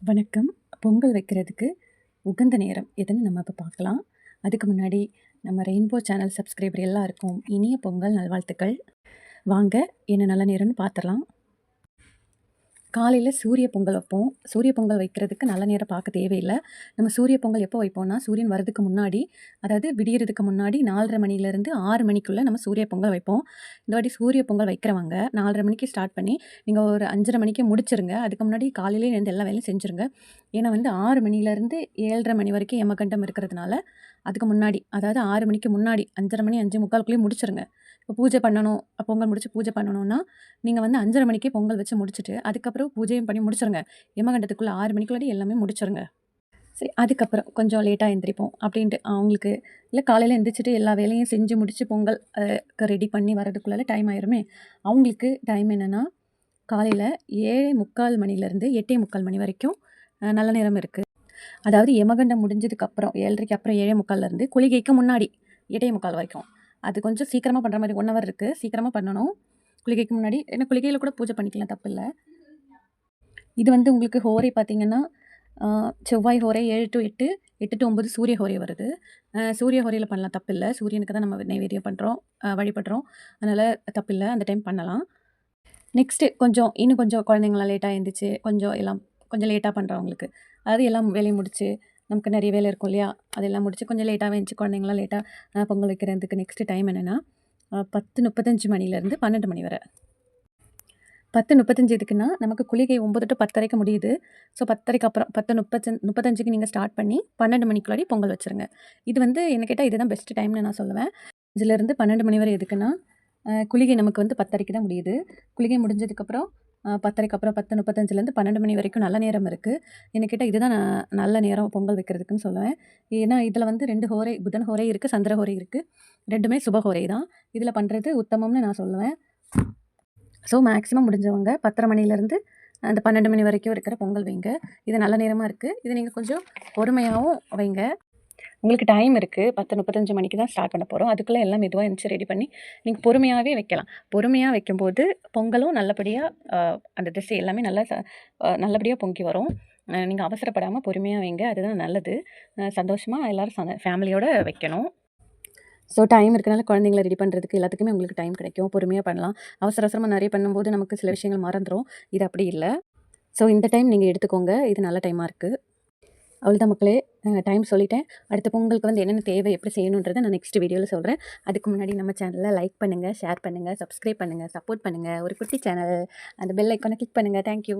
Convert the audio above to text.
வணக்கம். பொங்கல் வைக்கிறதுக்கு உகந்த நேரம் எதுன்னு நம்ம இப்போ பார்க்கலாம். அதுக்கு முன்னாடி நம்ம ரெயின்போ சேனல் சப்ஸ்கிரைபர் எல்லாருக்கும் இனிய பொங்கல் நல்வாழ்த்துக்கள். வாங்க என்ன நல்ல நேரம்னு பார்த்துடலாம். காலையில் சூரிய பொங்கல் வைப்போம். சூரிய பொங்கல் வைக்கிறதுக்கு நல்ல நேரம் பார்க்க தேவையில்லை. நம்ம சூரிய பொங்கல் எப்போ வைப்போம்னா, சூரியன் வரதுக்கு முன்னாடி, அதாவது விடியறதுக்கு முன்னாடி 4:30 மணிலேருந்து 6 மணிக்குள்ளே நம்ம சூரிய பொங்கல் வைப்போம். இந்த வாட்டி சூரிய பொங்கல் வைக்கிறவங்க 4:30 மணிக்கு ஸ்டார்ட் பண்ணி நீங்கள் ஒரு 5:30 மணிக்கு முடிச்சிருங்க. அதுக்கு முன்னாடி காலையிலே எழுந்து எல்லா வேலையும் செஞ்சுருங்க. ஏன்னா 6 மணிலேருந்து 7:30 மணி வரைக்கும் யமகண்டம் இருக்கிறதுனால, அதுக்கு முன்னாடி, அதாவது 6 மணிக்கு முன்னாடி 5:30 மணி 5:45க்குள்ளேயே முடிச்சிருங்க. இப்போ பூஜை பண்ணணும், பொங்கல் முடிச்சு பூஜை பண்ணணும்னா, நீங்கள் 5:30 மணிக்கே பொங்கல் வச்சு முடிச்சுட்டு, அதுக்கப்புறம் பூஜையும் பண்ணி முடிச்சிருங்க. யமகண்டத்துக்குள்ளே 6 மணிக்குள்ளாடி எல்லாமே முடிச்சிருங்க. சரி, அதுக்கப்புறம் கொஞ்சம் லேட்டாக எந்திரிப்போம் அப்படின்ட்டு அவங்களுக்கு, இல்லை காலையில் எந்திரிச்சிட்டு எல்லா வேலையும் செஞ்சு முடிச்சு பொங்கல் ரெடி பண்ணி வரதுக்குள்ளால டைம் ஆயிருமே. அவங்களுக்கு டைம் என்னென்னா, காலையில் 7:45 மணிலேருந்து 8:45 மணி வரைக்கும் நல்ல நேரம் இருக்குது. அதாவது யமகண்டம் முடிஞ்சதுக்கப்புறம் 7:30க்கு அப்புறம் 7:45லேருந்து குளிகைக்கு முன்னாடி 8:45 வரைக்கும். அது கொஞ்சம் சீக்கிரமாக பண்ணுற மாதிரி 1 ஹவர் இருக்குது. சீக்கிரமாக பண்ணணும் குளிகைக்கு முன்னாடி. ஏன்னா குளிகையில் கூட பூஜை பண்ணிக்கலாம், தப்பு இல்லை. இது உங்களுக்கு ஹோரை பார்த்திங்கன்னா, செவ்வாய் ஹோரை 7 to 8, 8 to 9 சூரிய ஹோரை வருது. சூரிய ஹோரையில் பண்ணலாம், தப்பு இல்லை. சூரியனுக்கு தான் நம்ம நைவேத்தியம் பண்ணுறோம், வழிபடுறோம். அதனால் தப்பு இல்லை, அந்த டைம் பண்ணலாம். நெக்ஸ்ட்டு இன்னும் கொஞ்சம் குழந்தைங்களாம் லேட்டாக எழுந்திரிச்சு கொஞ்சம் லேட்டாக பண்ணுறவங்களுக்கு, அதாவது எல்லாம் வேலையை முடிச்சு, நமக்கு நிறைய வேலை இருக்கும் இல்லையா, அதெல்லாம் முடிச்சு கொஞ்சம் லேட்டாகவே எழுந்துச்சு குழந்தைங்களாம் லேட்டாக பொங்கல் வைக்கிறதுக்கு நெக்ஸ்ட்டு டைம் என்னென்னா 10:35 மணிலேருந்து 12 மணி வரை. 10:35 எதுக்குன்னா, நமக்கு குளிகை 9 to 10:30க்கு முடியுது. ஸோ 10:30க்கு அப்புறம் 10:35க்கு நீங்கள் ஸ்டார்ட் பண்ணி 12 மணிக்குள்ளாடி பொங்கல் வச்சுருங்க. இது என்ன கேட்டால் இதுதான் பெஸ்ட்டு டைம்னு நான் சொல்லுவேன். 5லேருந்து 12 மணி வரை எதுக்குன்னா, குளிகை நமக்கு 10:30க்கு தான் முடியுது. குளிகை முடிஞ்சதுக்கப்புறம் 10:30க்கு அப்புறம் 10:35லேருந்து 12 மணி வரைக்கும் நல்ல நேரம் இருக்குது. என்ன கேட்டால் இதுதான் நல்ல நேரம் பொங்கல் வைக்கிறதுக்குன்னு சொல்லுவேன். ஏன்னா இதில் 2 ஹோரை, புதன் ஹோரை இருக்குது, சந்திர ஹோரை இருக்குது. 2மே சுப ஹோரை தான். இதில் பண்ணுறது உத்தமம்னு நான் சொல்லுவேன். ஸோ மேக்ஸிமம் முடிஞ்சவங்க 10:30 மணிலேருந்து அந்த 12 மணி வரைக்கும் இருக்கிற பொங்கல் வைங்க. இது நல்ல நேரமாக இருக்குது. இது நீங்கள் கொஞ்சம் பொறுமையாகவும் வைங்க. உங்களுக்கு டைம் இருக்குது. 10:35 மணிக்கு தான் ஸ்டார்ட் பண்ண போகிறோம். அதுக்குள்ளே எல்லாம் மெதுவாக எழுந்திரிச்சு ரெடி பண்ணி நீங்கள் பொறுமையாகவே வைக்கலாம். பொறுமையாக வைக்கும்போது பொங்கலும் நல்லபடியாக அந்த திசை எல்லாமே நல்லபடியாக பொங்கி வரும். நீங்கள் அவசரப்படாமல் பொறுமையாக வைங்க, அதுதான் நல்லது. சந்தோஷமாக எல்லோரும் ஃபேமிலியோடு வைக்கணும். ஸோ டைம் இருக்கனால குழந்தைங்கள ரெடி பண்ணுறதுக்கு எல்லாத்துக்குமே உங்களுக்கு டைம் கிடைக்கும். பொறுமையாக பண்ணலாம். அவசரமாக நிறைய பண்ணும்போது நமக்கு சில விஷயங்கள் மறந்துடும். இது அப்படி இல்லை. ஸோ இந்த டைம் நீங்கள் எடுத்துக்கோங்க. இது நல்ல டைமாக இருக்குது. அவ்வளோதான் மக்களே, டைம் சொல்லிட்டேன். அடுத்த பொங்கலுக்கு என்னென்ன தேவை, எப்படி செய்யணுன்றதை நான் நெக்ஸ்ட் வீடியோவில் சொல்கிறேன். அதுக்கு முன்னாடி நம்ம சேனலை லைக் பண்ணுங்கள், ஷேர் பண்ணுங்கள், சப்ஸ்கிரைப் பண்ணுங்கள், சப்போர்ட் பண்ணுங்கள். ஒரு குட்டி சேனல், அந்த பெல் ஐக்கானை கிளிக் பண்ணுங்கள். தேங்க்யூ.